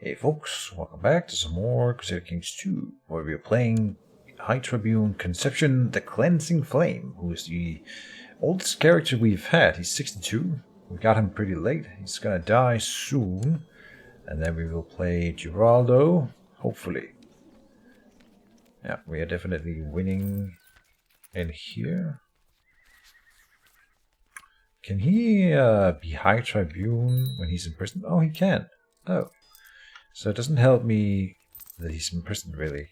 Hey folks, welcome back to some more Crusader Kings 2, where we are playing High Tribune Conception the Cleansing Flame, who is the oldest character we've had. He's 62, we got him pretty late, he's gonna die soon, and then we will play Geraldo, hopefully. Yeah, we are definitely winning in here. Can he be High Tribune when he's in prison? Oh, he can. Oh. So it doesn't help me that he's in prison, really.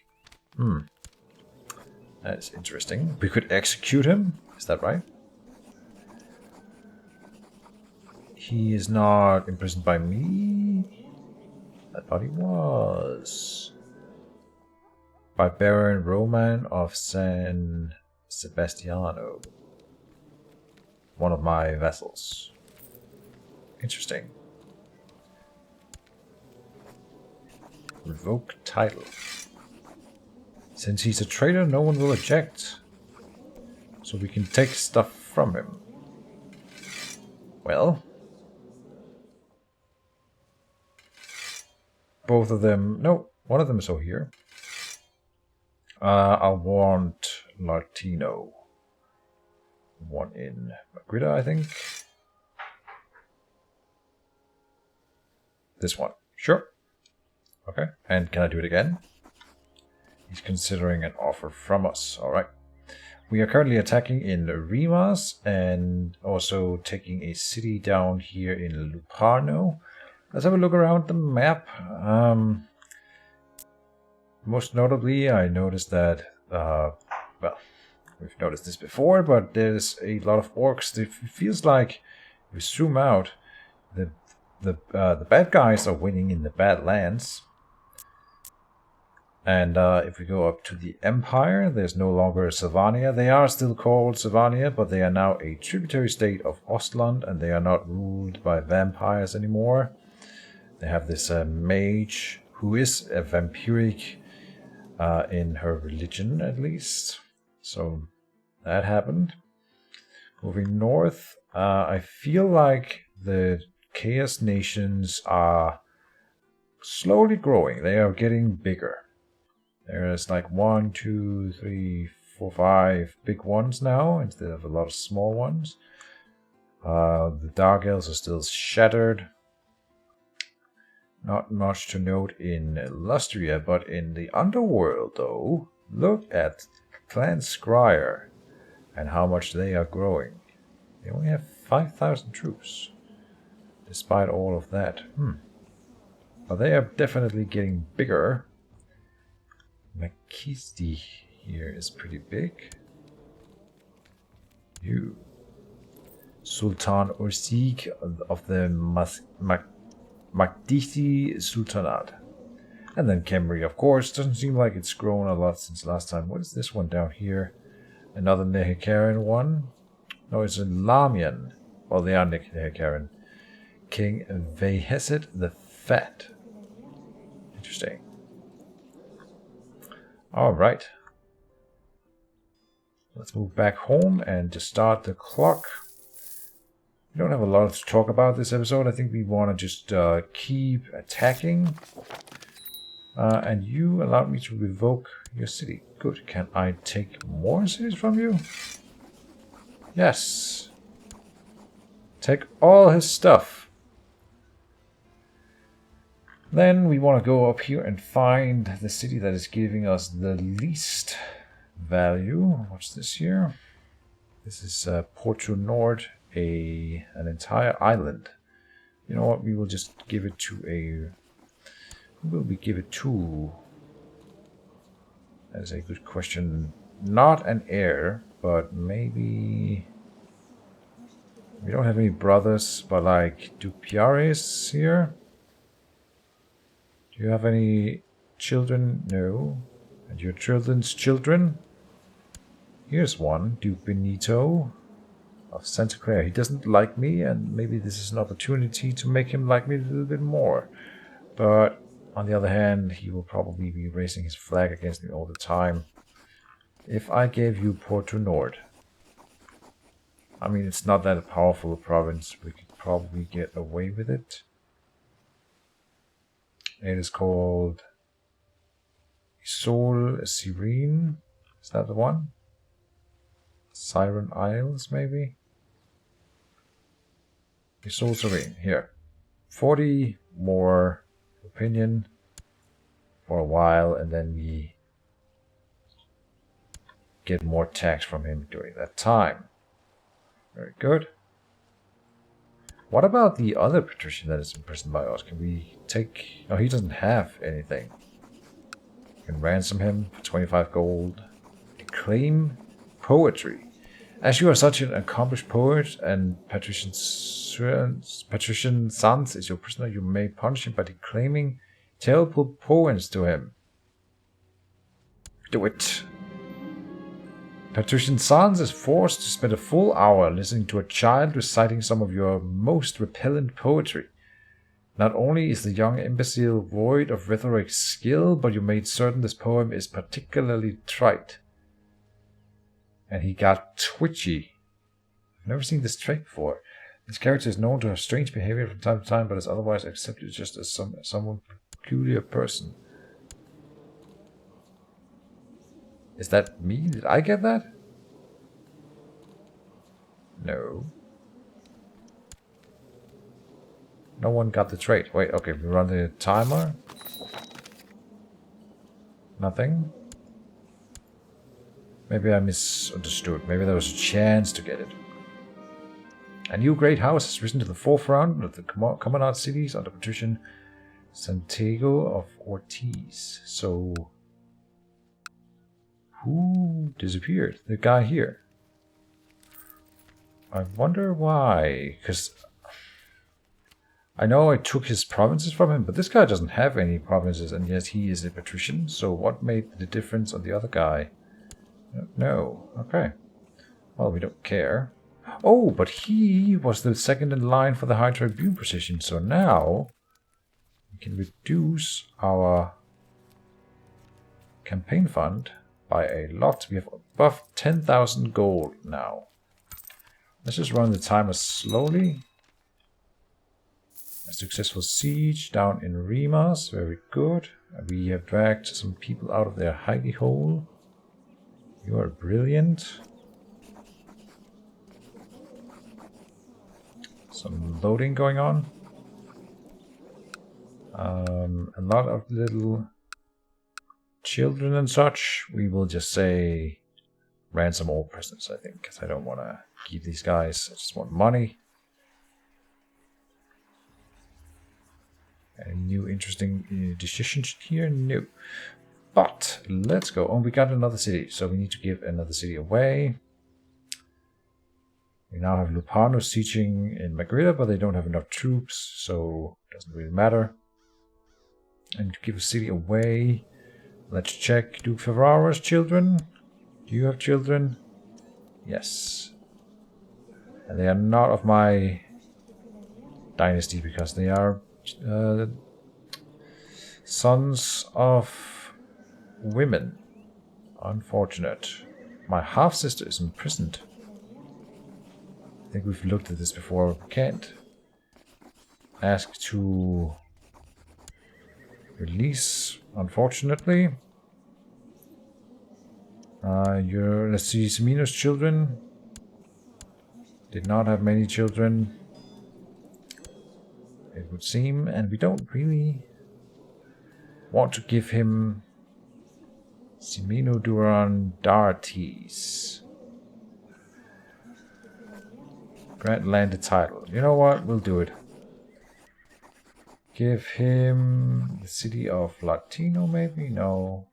That's interesting. We could execute him. Is that right? He is not imprisoned by me. I thought he was. By Baron Roman of San Sebastiano. One of my vessels. Interesting. Revoke title. Since he's a traitor, no one will object. So we can take stuff from him. Well. Both of them... No, one of them is over here. I'll want Latino. One in Madrid, I think. This one. Sure. Okay, and can I do it again? He's considering an offer from us. Alright. We are currently attacking in Rimas and also taking a city down here in Luparno. Let's have a look around the map. Most notably, I noticed that, well, we've noticed this before, but there's a lot of orcs. It feels like, if we zoom out, the bad guys are winning in the Badlands. And if we go up to the Empire, there's no longer Sylvania. They are still called Sylvania, but they are now a tributary state of Ostland, and they are not ruled by vampires anymore. They have this mage, who is a vampiric in her religion, at least. So that happened. Moving north, I feel like the Chaos Nations are slowly growing. They are getting bigger. There's like 1, 2, 3, 4, 5 big ones now, instead of a lot of small ones. The Dark Elves are still shattered. Not much to note in Lustria, but in the Underworld, though, look at Clan Scryer and how much they are growing. They only have 5,000 troops, despite all of that. But they are definitely getting bigger. Makisti here is pretty big. You. Sultan Ursik of the Makdisi Sultanate. And then Kemri, of course. Doesn't seem like it's grown a lot since last time. What is this one down here? Another Nehekarian one? No, it's a Lamian. Well, they are Nehekarian. King Veheset the Fat. Interesting. Alright. Let's move back home and just start the clock. We don't have a lot to talk about this episode. I think we want to just keep attacking. And you allowed me to revoke your city. Good. Can I take more cities from you? Yes. Take all his stuff. Then we want to go up here and find the city that is giving us the least value. What's this here? This is Porto Nord, an entire island. You know what? We will just give it to a... Who will we give it to? That is a good question. Not an heir, but maybe... We don't have any brothers, but like Dupiaris here. Do you have any children? No. And your children's children? Here's one, Duke Benito of Santa Clara. He doesn't like me, and maybe this is an opportunity to make him like me a little bit more. But on the other hand, he will probably be raising his flag against me all the time. If I gave you Porto Nord, I mean, it's not that powerful a province. We could probably get away with it. It is called Sol Serene. Is that the one? Siren Isles, maybe? Sol Serene. Here. 40 more opinion for a while, and then we get more tax from him during that time. Very good. What about the other patrician that is imprisoned by us? Can we take... Oh, he doesn't have anything. We can ransom him for 25 gold. Declaim poetry. As you are such an accomplished poet and patrician Sans is your prisoner, you may punish him by declaiming terrible poems to him. Do it. Patrician Sans is forced to spend a full hour listening to a child reciting some of your most repellent poetry. Not only is the young imbecile void of rhetoric skill, but you made certain this poem is particularly trite. And he got twitchy. I've never seen this trait before. This character is known to have strange behavior from time to time, but is otherwise accepted just as someone peculiar person. Is that me? Did I get that? No. No one got the trait. Wait, okay, we run the timer. Nothing. Maybe I misunderstood. Maybe there was a chance to get it. A new great house has risen to the forefront of the Commandant cities under Patrician Santiago of Ortiz. So, who disappeared? The guy here. I wonder why. Because I know I took his provinces from him, but this guy doesn't have any provinces, and yet he is a patrician. So what made the difference on the other guy? No. Okay. Well, we don't care. Oh, but he was the second in line for the High Tribune position, so now we can reduce our campaign fund by a lot. We have above 10,000 gold now. Let's just run the timer slowly. A successful siege down in Rimas, very good. We have dragged some people out of their hidey hole. You are brilliant. Some loading going on. A lot of little children and such. We will just say ransom all prisoners, I think, because I don't want to keep these guys. I just want money. Any new interesting decisions here? No. But let's go. Oh, we got another city, so we need to give another city away. We now have Lupano sieging in Magrida, but they don't have enough troops, so it doesn't really matter. And to give a city away, let's check Duke Ferrara's children. Do you have children? Yes. And they are not of my dynasty because they are sons of women. Unfortunate. My half-sister is imprisoned. I think we've looked at this before. We can't ask to release, unfortunately. Let's see, Semino's children did not have many children, it would seem, and we don't really want to give him Semino Duran Dartes. Grant landed title. You know what? We'll do it. Give him the city of Latino, maybe? No.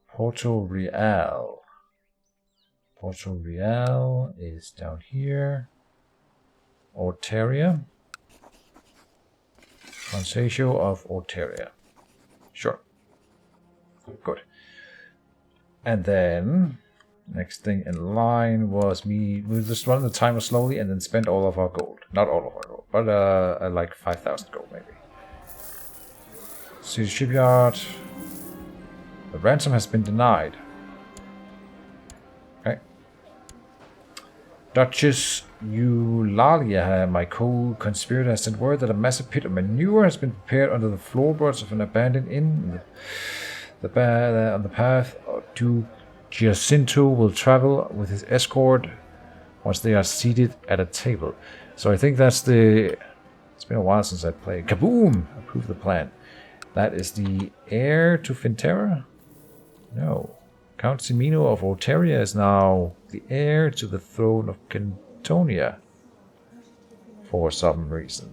Porto Real. Porto Real is down here. Orteria. Consejo of Orteria. Sure. Good. And then next thing in line was me. We'll just run the timer slowly and then spend all of our gold. Not all of our gold, but like 5,000 gold maybe. See the shipyard. The ransom has been denied. Okay. Duchess Eulalia, my co-conspirator, has sent word that a massive pit of manure has been prepared under the floorboards of an abandoned inn. On the path to Giacinto will travel with his escort once they are seated at a table. So I think that's the... It's been a while since I played. Kaboom! Approve the plan. That is the heir to Fintera? No. Count Simino of Oteria is now the heir to the throne of Kentonia. For some reason.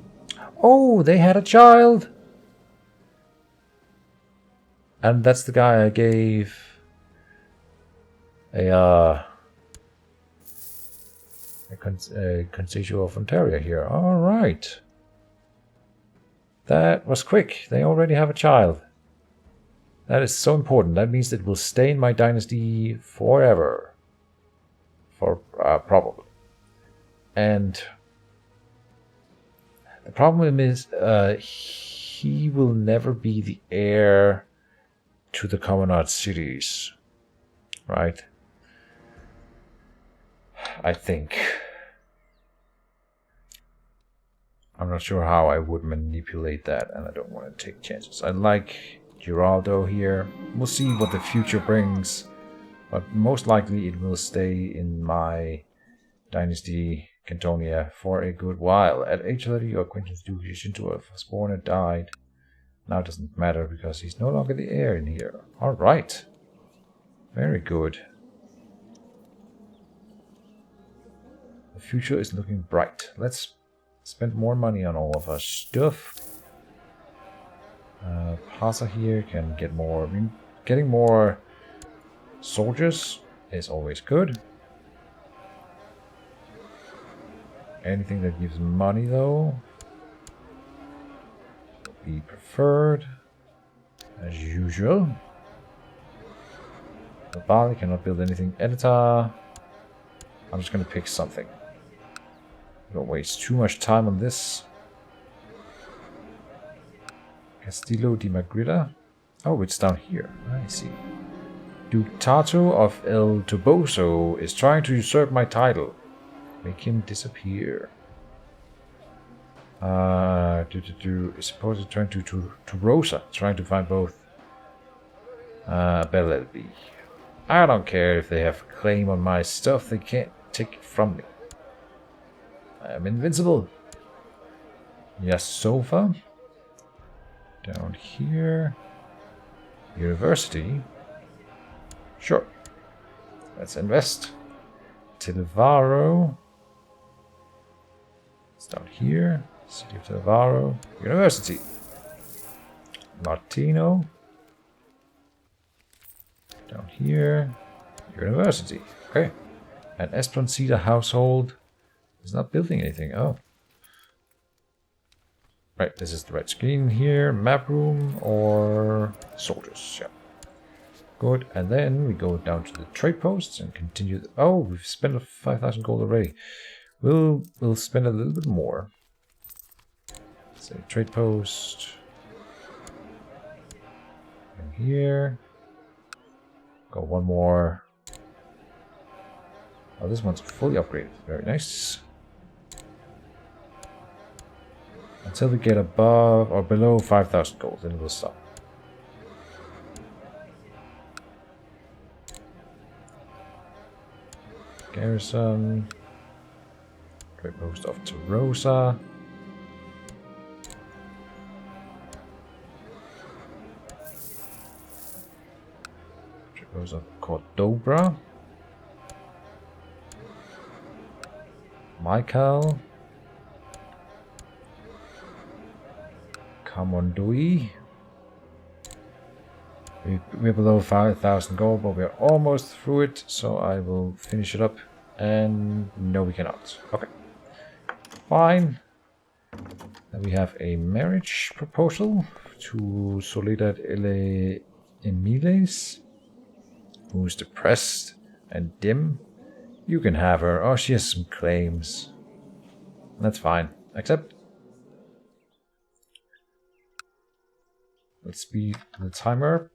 Oh, they had a child! And that's the guy I gave a Consiglio of Ontario here. Alright. That was quick. They already have a child. That is so important. That means that it will stay in my dynasty forever. Probably. And the problem is he will never be the heir to the Commonwealth cities. Right? I think. I'm not sure how I would manipulate that, and I don't want to take chances. I like Giraldo here. We'll see what the future brings, but most likely it will stay in my dynasty, Kentonia, for a good while. At age 30, your acquaintance Duke Giacinto was born and died. Now it doesn't matter because he's no longer the heir in here. Alright. Very good. The future is looking bright. Let's spend more money on all of our stuff. Pasa here can get more. I mean, getting more soldiers is always good. Anything that gives money, though, would be preferred, as usual. The Bali cannot build anything. Editor. I'm just going to pick something. Don't waste too much time on this. Castillo di Magrida. Oh, it's down here. I see. Duke Tato of El Toboso is trying to usurp my title. Make him disappear. Is supposed to turn to Rosa, trying to find both Bellelby. I don't care if they have a claim on my stuff, they can't take it from me. I am invincible. Yes, sofa. Down here. University. Sure. Let's invest. Tilvaro. It's down here. City of Tilvaro. University. Martino. Down here. University. Okay. An Espronceda household is not building anything. Oh. Right, this is the right screen here. Map room or soldiers. Yeah. Good. And then we go down to the trade posts and continue. Oh, we've spent 5,000 gold already. We'll spend a little bit more. Say trade post. And here. Got one more. Oh, this one's fully upgraded. Very nice. Until we get above or below 5,000 gold, then we'll stop. Garrison. Trade post of Tarosa. Trade post of Cordobra. Michael. Kamondui. We're below 5,000 gold, but we're almost through it, so I will finish it up. And no, we cannot. Okay. Fine. Then we have a marriage proposal to Soledad L. Emiles, who's depressed and dim. You can have her. Oh, she has some claims. That's fine. Except, let's speed the timer.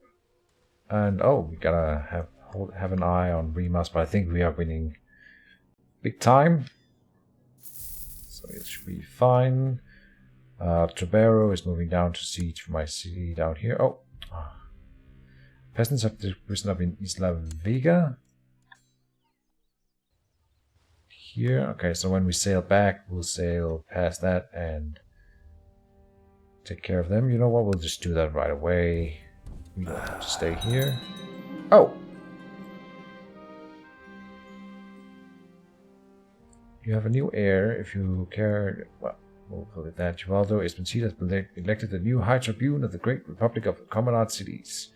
And oh, we gotta have an eye on Rimas, but I think we are winning big time. So it should be fine. Trabero is moving down to siege for my city down here. Oh. Peasants have risen up in Isla Vega. Here. Okay, so when we sail back, we'll sail past that and take care of them. You know what? We'll just do that right away. We don't have to stay here. Oh! You have a new heir if you care. Well, we'll call it that. Giraldo Espensied has been elected the new High Tribune of the Great Republic of the Commandant Cities.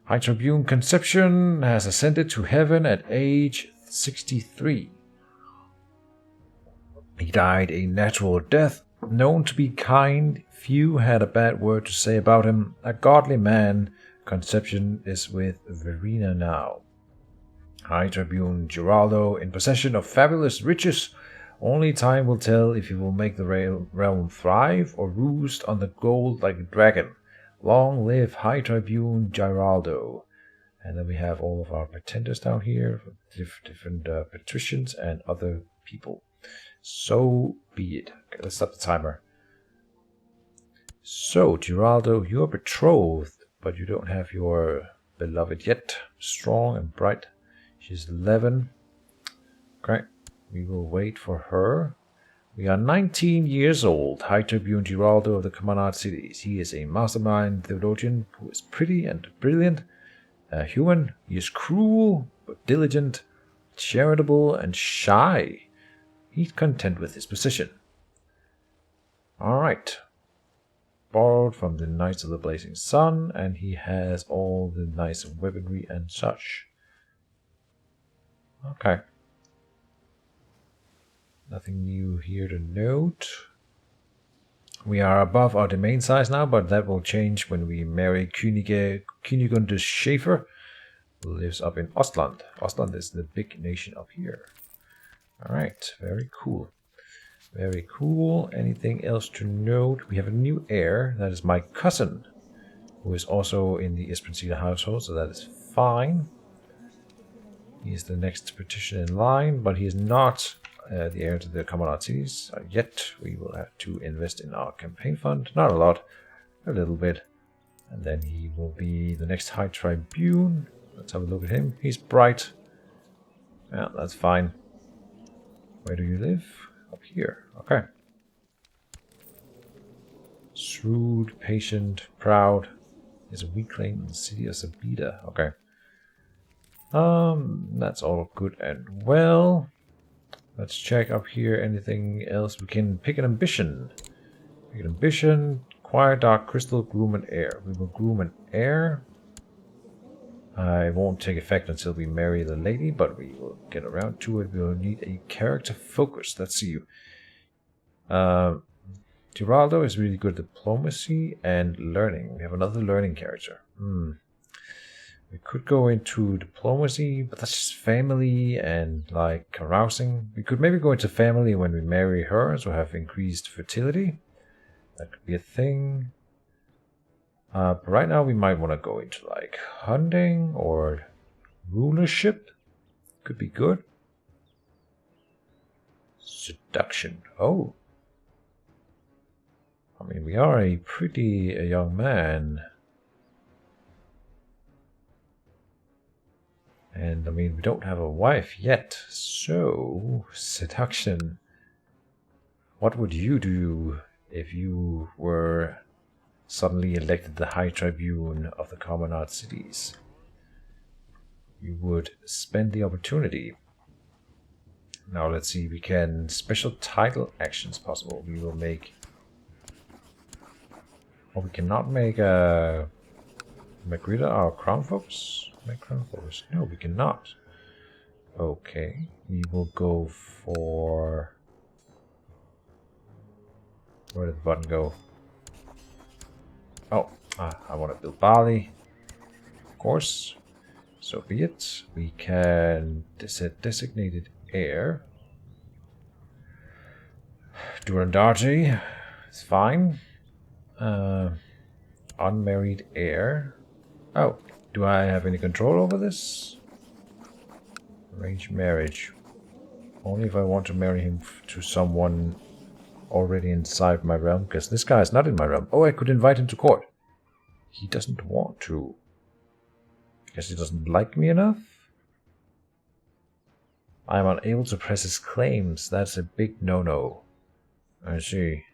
High Tribune Conception has ascended to heaven at age 63. He died a natural death. Known to be kind, few had a bad word to say about him. A godly man, Conception is with Verena now. High Tribune Giraldo in possession of fabulous riches. Only time will tell if he will make the realm thrive or roost on the gold like a dragon. Long live High Tribune Giraldo. And then we have all of our pretenders down here, different patricians and other people. So be it. Okay, let's stop the timer. So, Giraldo, you're betrothed, but you don't have your beloved yet. Strong and bright. She's 11. Okay, we will wait for her. We are 19 years old. High Tribune Giraldo of the Commandant Cities. He is a mastermind theologian who is pretty and brilliant. Human. He is cruel, but diligent, charitable, and shy. He's content with his position. Alright. Borrowed from the Knights of the Blazing Sun, and he has all the nice weaponry and such. Okay. Nothing new here to note. We are above our domain size now, but that will change when we marry Kunigunde Schaefer, who lives up in Ostland. Ostland is the big nation up here. Alright, very cool. Very cool. Anything else to note? We have a new heir. That is my cousin, who is also in the Espensied household, so that is fine. He is the next petition in line, but he is not the heir to the Commandant Cities yet. We will have to invest in our campaign fund. Not a lot, a little bit. And then he will be the next High Tribune. Let's have a look at him. He's bright. Yeah, that's fine. Where do you live? Up here. Okay. Shrewd, patient, proud. Is a weakling in the city of Sabida. Okay. That's all good and well. Let's check up here. Anything else? We can pick an ambition. Pick an ambition. Acquire dark crystal, groom an heir. We will groom an heir. I won't take effect until we marry the lady, but we will get around to it. We will need a character focus. Let's see you. Giraldo is really good at diplomacy and learning. We have another learning character. We could go into diplomacy, but that's just family and like carousing. We could maybe go into family when we marry her, so have increased fertility. That could be a thing. But right now we might want to go into like hunting or rulership. Could be good. Seduction. Oh. I mean, we are a pretty young man. And I mean, we don't have a wife yet. So, seduction. What would you do if you were suddenly elected the High Tribune of the Commandant Cities? You would spend the opportunity. Now let's see, we can special title actions possible. We will make... Oh, we cannot make Magrita our crown focus? Make crown focus? No, we cannot. Okay, we will go for... Where did the button go? Oh, I want to build Bali. Of course. So be it. We can set designated heir. Durandarte. It's fine. Unmarried heir. Oh, do I have any control over this? Arranged marriage. Only if I want to marry him to someone already inside my realm, because this guy is not in my realm. Oh, I could invite him to court. He doesn't want to. Because he doesn't like me enough? I am unable to press his claims. That's a big no-no. I see.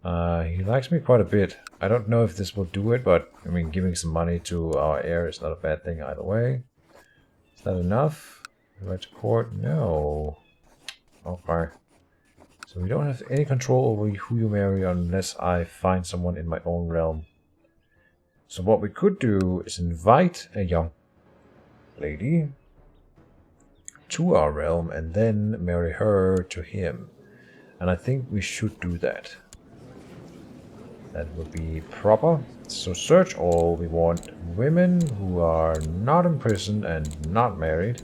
He likes me quite a bit. I don't know if this will do it, but I mean, giving some money to our heir is not a bad thing either way. Is that enough? Right to court? No. Okay. So we don't have any control over who you marry unless I find someone in my own realm. So what we could do is invite a young lady to our realm and then marry her to him. And I think we should do that. That would be proper. So search all. We want women who are not imprisoned and not married.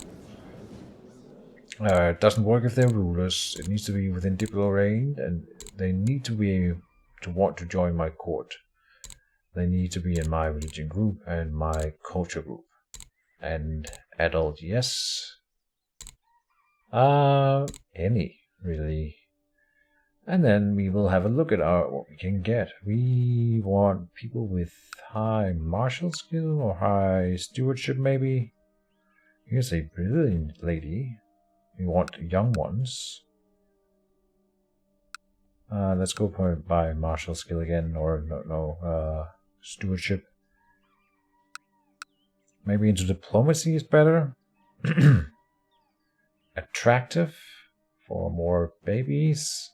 It doesn't work if they're rulers. It needs to be within diplomatic range, and they need to be to want to join my court. They need to be in my religion group and my culture group. And adult, yes. Any, really. And then we will have a look at what we can get. We want people with high martial skill or high stewardship, maybe. Here's a brilliant lady. We want young ones. Let's go by martial skill again, or stewardship. Maybe into diplomacy is better. Attractive for more babies.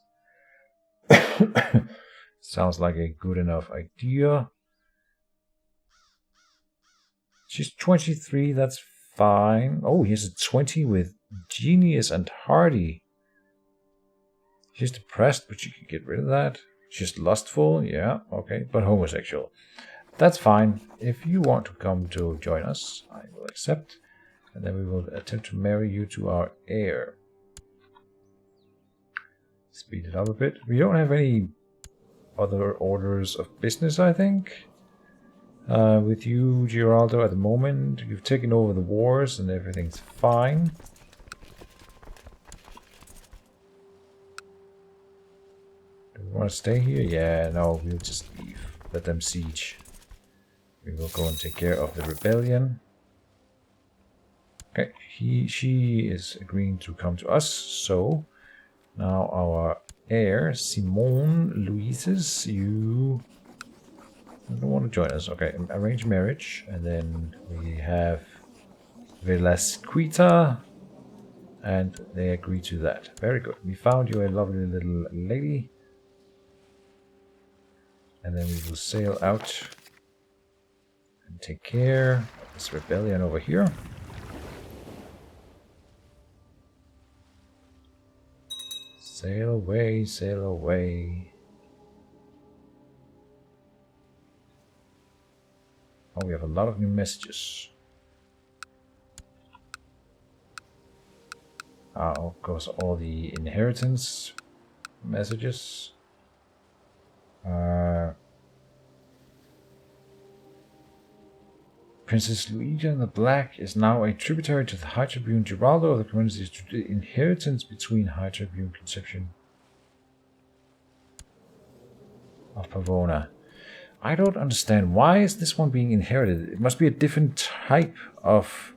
Sounds like a good enough idea. She's 23, that's fine. Oh, here's a 20 with genius and hardy. She's depressed, but you can get rid of that. She's lustful, yeah, okay, but homosexual. That's fine. If you want to come to join us, I will accept. And then we will attempt to marry you to our heir. Speed it up a bit. We don't have any other orders of business, I think. With you, Geraldo, at the moment. You've taken over the wars and everything's fine. Do we want to stay here? Yeah, no, we'll just leave. Let them siege. We will go and take care of the rebellion. Okay, she is agreeing to come to us, so now our heir, Simone Luises, you don't want to join us. Okay, arrange marriage, and then we have Velasquita, and they agree to that. Very good. We found you a lovely little lady, and then we will sail out and take care of this rebellion over here. Sail away, sail away. Oh, we have a lot of new messages. Of course, all the inheritance messages. Princess Luigia the Black is now a tributary to the High Tribune Geraldo of the community's inheritance between High Tribune Conception of Pavona. I don't understand. Why is this one being inherited? It must be a different type of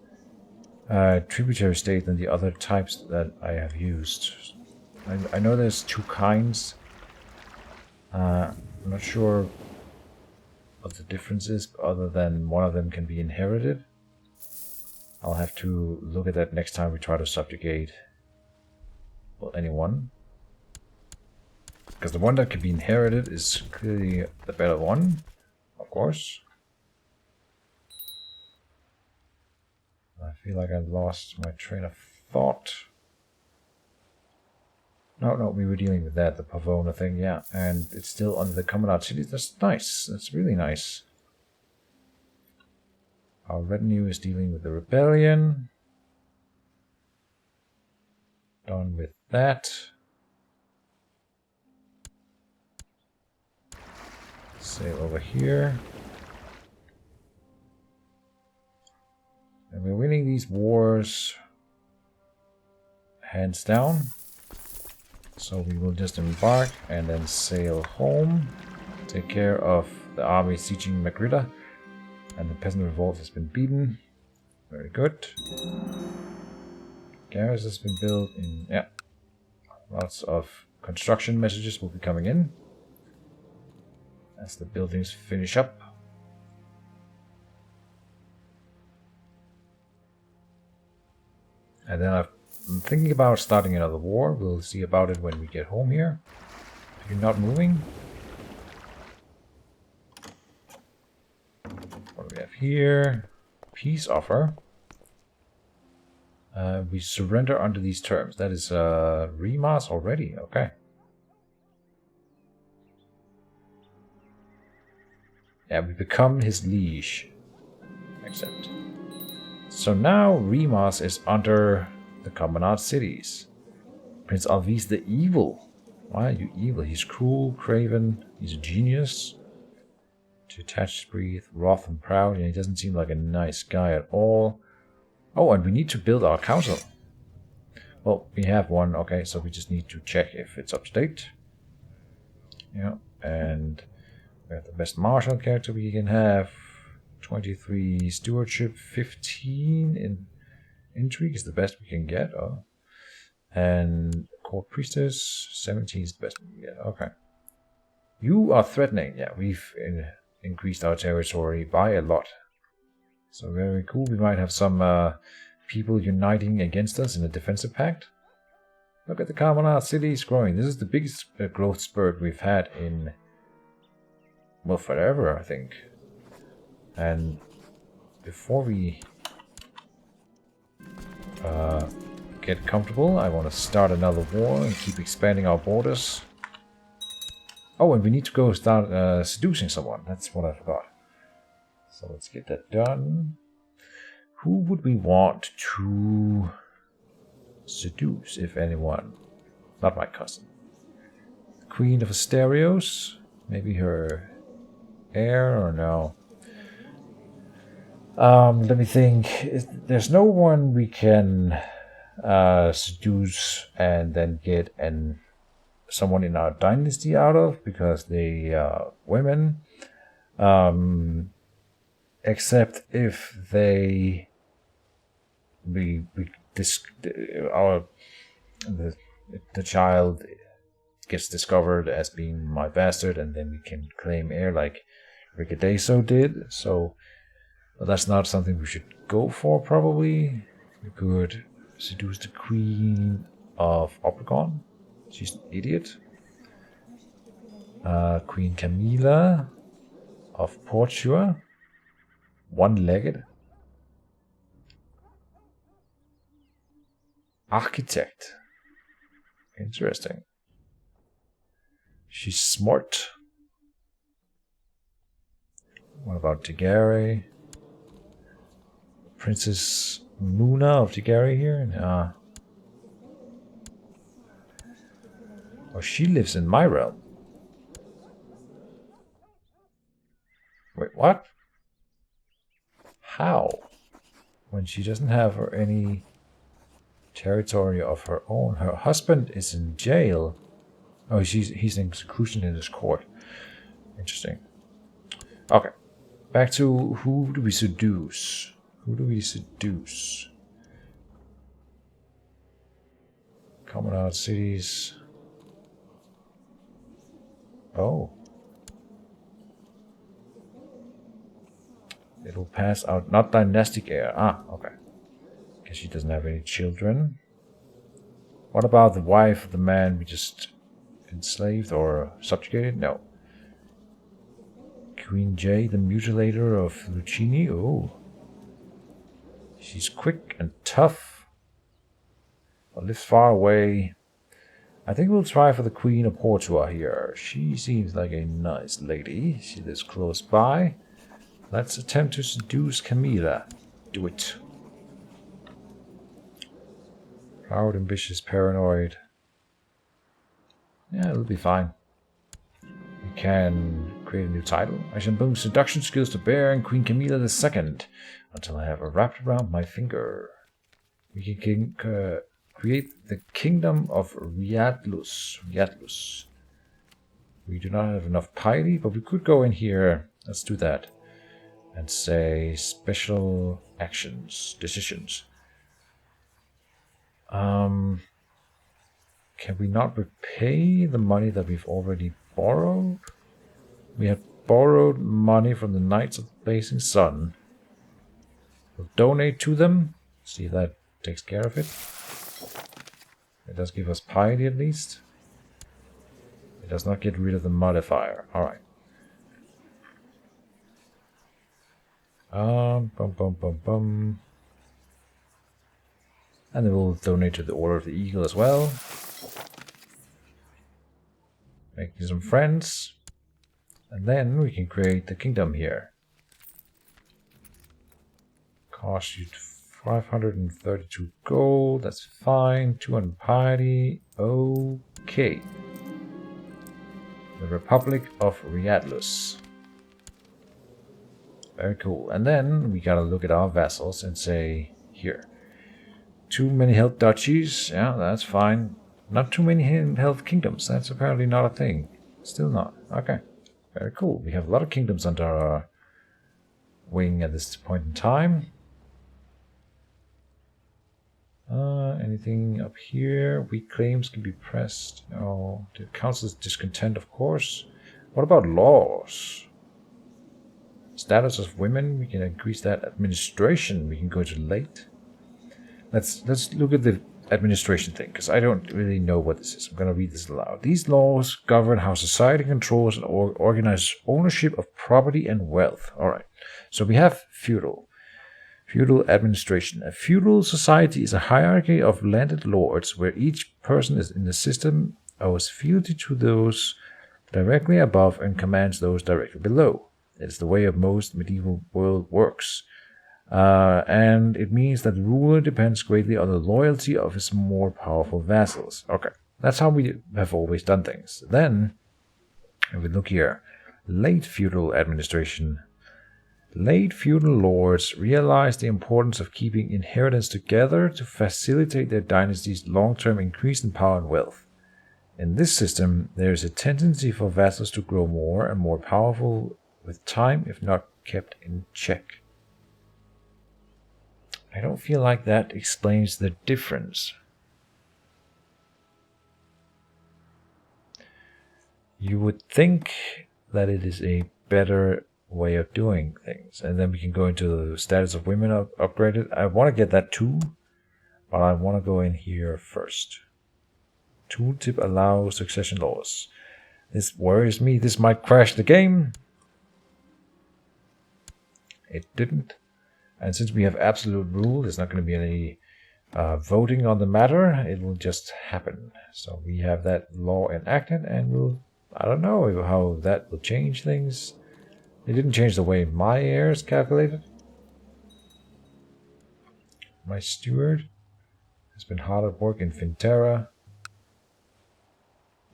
tributary state than the other types that I have used. I know there's two kinds. I'm not sure what the difference is, other than one of them can be inherited. I'll have to look at that next time we try to subjugate, well, anyone. Because the one that can be inherited is clearly the better one, of course. I feel like I lost my train of thought. No, we were dealing with that, the Pavona thing, yeah. And it's still under the Commonwealth cities. That's nice. That's really nice. Our retinue is dealing with the rebellion. Done with that. Sail over here. And we're winning these wars hands down. So we will just embark and then sail home. Take care of the army sieging Magritta. And the peasant revolt has been beaten. Very good. Garrison has been built in... yeah. Lots of construction messages will be coming in as the buildings finish up. And then I'm thinking about starting another war. We'll see about it when we get home here. You're not moving. What do we have here? Peace offer. We surrender under these terms. That is Rimas already. Okay. Yeah, we become his liege. Accept. So now Rimas is under the Commandant cities. Prince Alvis the Evil. Why are you evil? He's cruel, craven, he's a genius. Detached, breathe, wroth and proud. And he doesn't seem like a nice guy at all. Oh, and we need to build our council. Well, we have one. Okay, so we just need to check if it's up to date. Yeah, and we have the best martial character we can have. 23 stewardship, 15 in intrigue is the best we can get. Oh. And court priestess, 17 is the best we can get. Okay. You are threatening. Yeah, we've increased our territory by a lot. So very cool. We might have some people uniting against us in a defensive pact. Look at the Commandant cities growing. This is the biggest growth spurt we've had in, well, forever, I think. And before we get comfortable, I want to start another war and keep expanding our borders. Oh, and we need to go start seducing someone. That's what I forgot. So let's get that done. Who would we want to seduce, if anyone? Not my cousin. Queen of Asterios? Maybe her heir or no? Let me think. There's no one we can seduce and then get someone in our dynasty out of, because they are women. Except if the child gets discovered as being my bastard, and then we can claim heir like Ricadeso did. So that's not something we should go for, probably. We could seduce the Queen of Obligon. She's an idiot. Queen Camilla of Portua. One-legged. Architect. Interesting. She's smart. What about Tigare? Princess Muna of Tigare here? Oh, she lives in my realm. Wait, what? How? When she doesn't have any territory of her own. Her husband is in jail. Oh, he's in seclusion in his court. Interesting. Okay. Back to who do we seduce? Who do we seduce? Commandant cities. Oh. It'll pass out. Not dynastic heir. Ah, okay. Guess she doesn't have any children. What about the wife of the man we just enslaved or subjugated? No. Queen J, the mutilator of Lucini. Oh. She's quick and tough. But lives far away. I think we'll try for the Queen of Portua here. She seems like a nice lady. She lives close by. Let's attempt to seduce Camilla. Do it. Proud, ambitious, paranoid. Yeah, it'll be fine. We can create a new title. I shall bring seduction skills to bear in Queen Camilla II until I have her wrapped around my finger. We can create the Kingdom of Riadlus. We do not have enough piety, but we could go in here. Let's do that. And say special actions, decisions. Can we not repay the money that we've already borrowed? We have borrowed money from the Knights of the Blazing Sun. We'll donate to them. See if that takes care of it. It does give us piety at least. It does not get rid of the modifier. Alright. And then we'll donate to the Order of the Eagle as well. Making some friends. And then we can create the kingdom here. Cost you 532 gold. That's fine. 200 piety. Okay. The Republic of Riadlus. Very cool. And then we gotta look at our vassals and say, here. Too many health duchies. Yeah, that's fine. Not too many health kingdoms. That's apparently not a thing. Still not. Okay. Very cool. We have a lot of kingdoms under our wing at this point in time. Anything up here? Weak claims can be pressed. No. The council's discontent, of course. What about laws? Status of women. We can increase that. Administration. We can go to late. Let's look at the administration thing, because I don't really know what this is. I'm going to read this aloud. These laws govern how society controls and organizes ownership of property and wealth. Alright. So we have feudal. Feudal administration. A feudal society is a hierarchy of landed lords where each person is in the system owes fealty to those directly above and commands those directly below. It's the way of most medieval world works. And it means that the ruler depends greatly on the loyalty of his more powerful vassals. Okay, that's how we have always done things. Then, if we look here, late feudal administration. Late feudal lords realized the importance of keeping inheritance together to facilitate their dynasty's long-term increase in power and wealth. In this system, there is a tendency for vassals to grow more and more powerful with time if not kept in check. I don't feel like that explains the difference. You would think that it is a better way of doing things. And then we can go into the status of women upgraded. I want to get that too, but I want to go in here first. Tooltip allows succession laws. This worries me. This might crash the game. It didn't. And since we have absolute rule, there's not going to be any voting on the matter. It will just happen. So we have that law enacted, and I don't know how that will change things. It didn't change the way my heir is calculated. My steward has been hard at work in Finterra.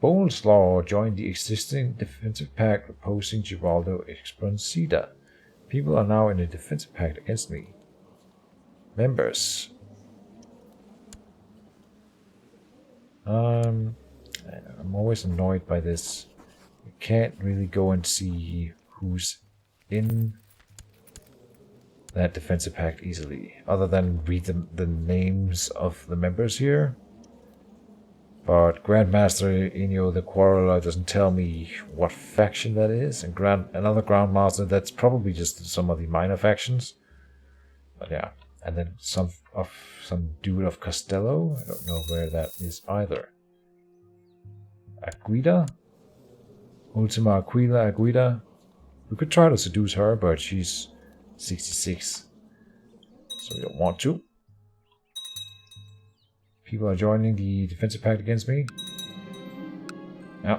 Boleslaw joined the existing defensive pact opposing Giraldo Exponcida. People are now in a defensive pact against me. Members. I'm always annoyed by this. You can't really go and see who's in that defensive pact easily, other than read the names of the members here. But Grandmaster Inyo the Quarreler doesn't tell me what faction that is, and another Grandmaster, that's probably just some of the minor factions. But yeah, and then some dude of Castello. I don't know where that is either. Aguida? Ultima Aguida. We could try to seduce her, but she's 66. So we don't want to. People are joining the defensive pact against me. Yeah.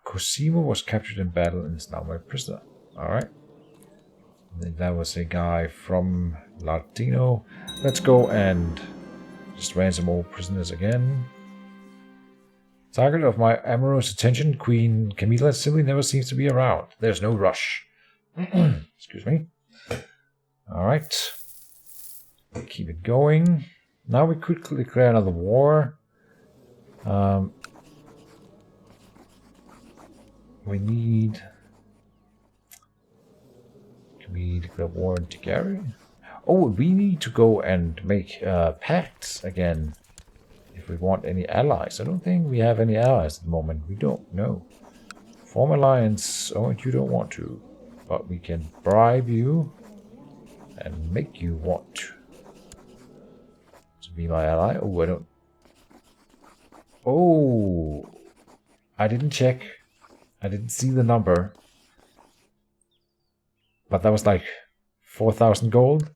Cosimo was captured in battle and is now my prisoner. Alright. That was a guy from Latino. Let's go and just ransom all prisoners again. Target of my amorous attention, Queen Camilla simply never seems to be around. There's no rush. Excuse me. Alright. Keep it going. Now we could declare another war. We need... Can we declare war in Tigari? Oh, we need to go and make pacts again. If we want any allies. I don't think we have any allies at the moment. We don't know. Form alliance. Oh, you don't want to. But we can bribe you and make you want to be my ally. Oh, I don't... Oh! I didn't check. I didn't see the number. But that was like 4,000 gold.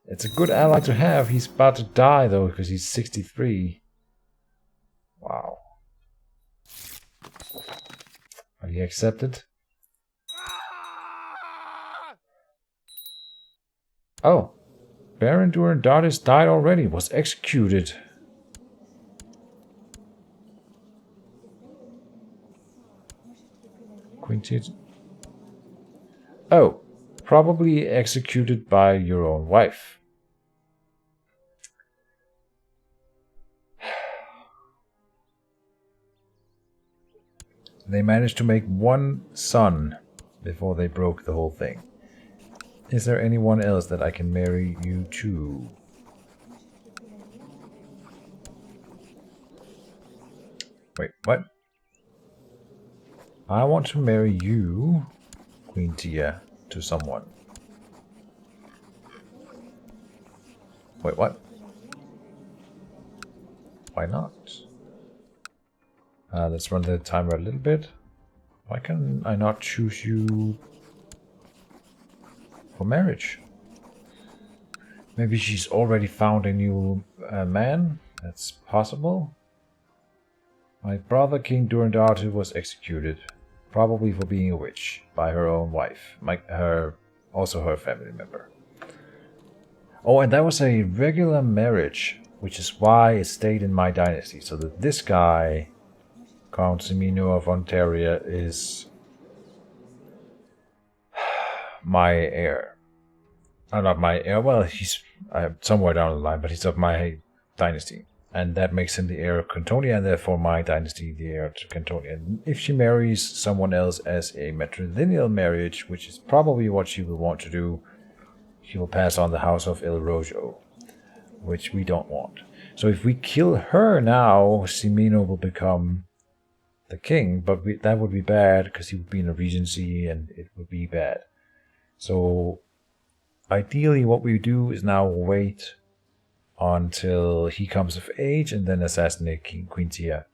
It's a good ally to have. He's about to die though, because he's 63. Wow. Are you accepted? Oh. Baron Durandardis died already. Was executed. Quintet. Oh. Probably executed by your own wife. They managed to make one son before they broke the whole thing. Is there anyone else that I can marry you to? Wait, what? I want to marry you, Queen Tia, to someone. Wait, what? Why not? Let's run the timer a little bit. Why can I not choose you for marriage? Maybe she's already found a new man? That's possible. My brother, King Durandarte, was executed. Probably for being a witch. By her own wife. Also her family member. Oh, and that was a regular marriage. Which is why it stayed in my dynasty. So that this guy, Count Semino of Ontario, is my heir. Not my heir. Well, he's somewhere down the line, but he's of my dynasty. And that makes him the heir of Cantonia, and therefore my dynasty the heir to Cantonia. And if she marries someone else as a matrilineal marriage, which is probably what she will want to do, she will pass on the house of El Rojo, which we don't want. So if we kill her now, Semino will become the king, but that would be bad, because he would be in a regency, and it would be bad. So ideally what we do is now wait until he comes of age and then assassinate Queen Tia.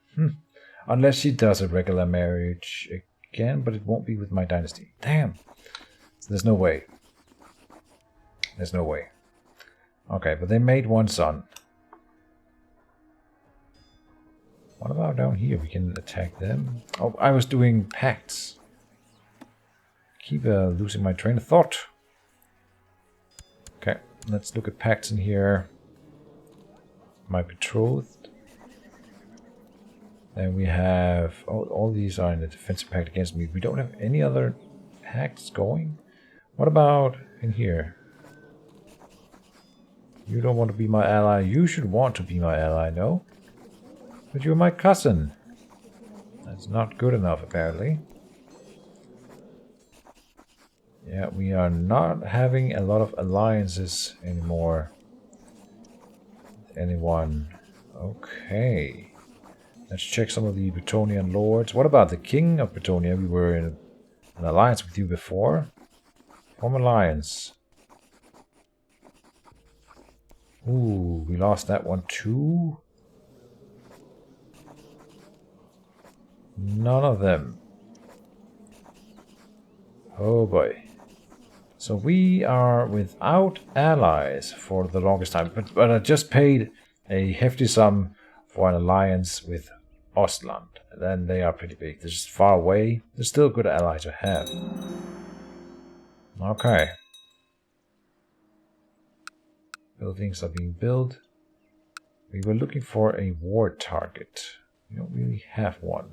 Unless she does a regular marriage again, but it won't be with my dynasty. Damn. So there's no way. There's no way. Okay, but they made one son. What about down here? We can attack them. Oh, I was doing pacts. Keep losing my train of thought. Okay, let's look at pacts in here. My betrothed. Then we have... Oh, all these are in the defensive pact against me. We don't have any other pacts going. What about in here? You don't want to be my ally. You should want to be my ally, no? But you're my cousin. That's not good enough, apparently. Yeah, we are not having a lot of alliances anymore. Anyone? Okay. Let's check some of the Bretonian lords. What about the king of Bretonia? We were in an alliance with you before. Form alliance. Ooh, we lost that one too. None of them. Oh boy. So we are without allies for the longest time. But I just paid a hefty sum for an alliance with Ostland. And then they are pretty big. They're just far away. They're still a good ally to have. Okay. Buildings are being built. We were looking for a war target. We don't really have one.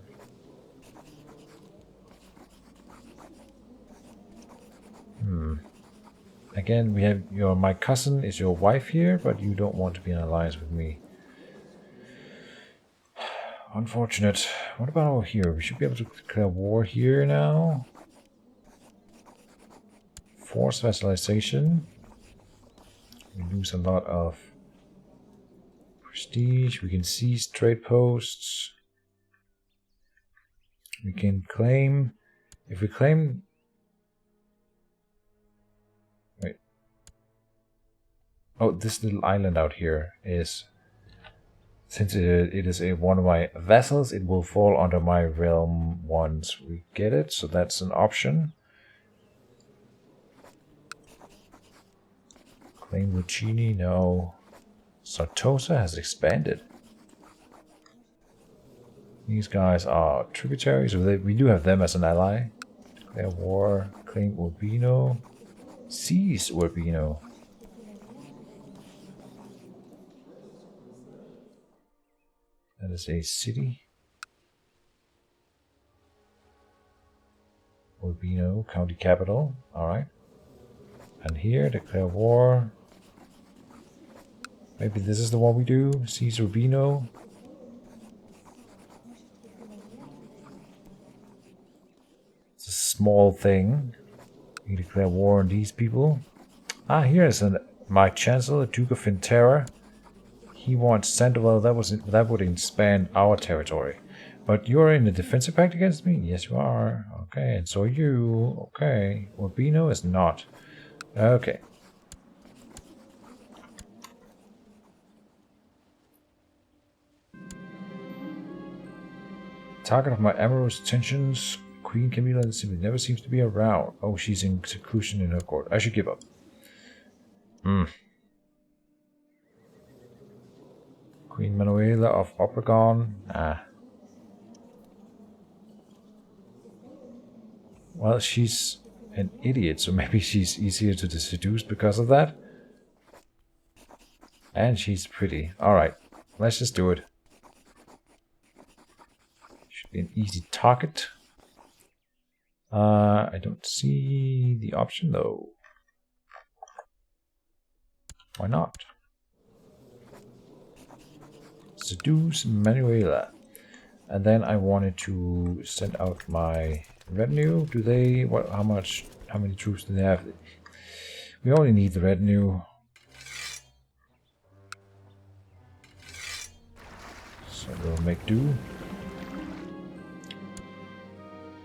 Again, we have my cousin is your wife here, but you don't want to be in alliance with me. Unfortunate. What about over here? We should be able to declare war here now. Force vassalization. We lose a lot of prestige. We can seize trade posts. We can claim. If we claim. Wait. Oh, this little island out here is. Since it is one of my vassals, it will fall under my realm once we get it, so that's an option. Claim Lucchini, no. Sartosa has expanded. These guys are tributaries, so we do have them as an ally. Declare war, claim Urbino, seize Urbino. That is a city. Urbino, county capital. Alright. And here, declare war. Maybe this is the one we do. Seize Urbino. It's a small thing. We declare war on these people. Ah, here is my chancellor, Duke of Finterra. He wants Sandoval. That would expand our territory. But you're in a defensive pact against me? Yes, you are. Okay, and so are you. Okay. Urbino is not. Okay. Target of my amorous tensions. Queen Camilla simply never seems to be around. Oh, she's in seclusion in her court. I should give up. Queen Manuela of Obregon. Well, she's an idiot, so maybe she's easier to seduce because of that. And she's pretty. Alright, let's just do it. Should be an easy target. I don't see the option though. Why not? Seduce Manuela. And then I wanted to send out my retinue. Do they, how many troops do they have? We only need the retinue. So we'll make do.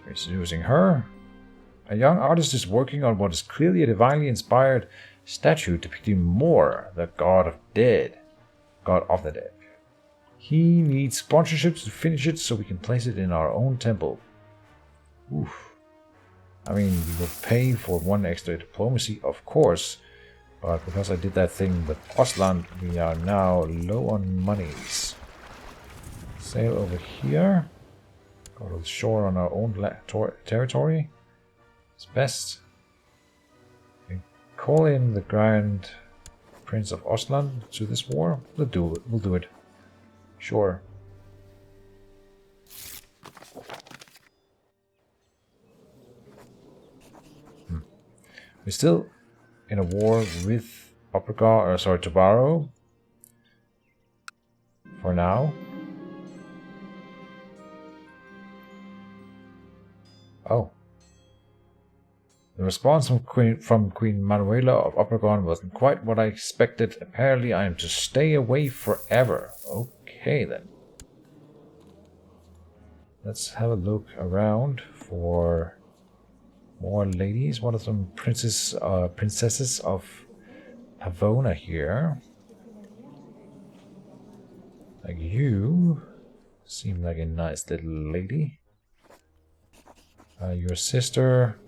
We're seducing her. A young artist is working on what is clearly a divinely inspired statue depicting Mor, the god of the dead. He needs sponsorships to finish it so we can place it in our own temple. Oof. I mean, we will pay for one extra diplomacy, of course, but because I did that thing with Ostland, we are now low on monies. Sail over here. Go to the shore on our own territory. It's best. We call in the Grand Prince of Ostland to this war. We'll do it. Sure. We're still in a war with Tobaro. For now. Oh. The response from Queen Manuela of Obregon wasn't quite what I expected. Apparently I am to stay away forever. Okay then. Let's have a look around for more ladies. What are some princesses of Pavona here? Like you seem like a nice little lady. Your sister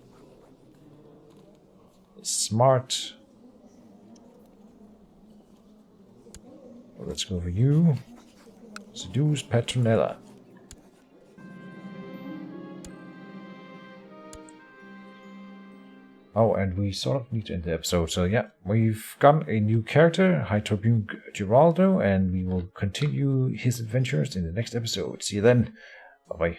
is smart. Well, let's go for you. Seduce Petronella. Oh, and we sort of need to end the episode. So yeah, we've got a new character, High Tribune Giraldo, and we will continue his adventures in the next episode. See you then. Bye-bye.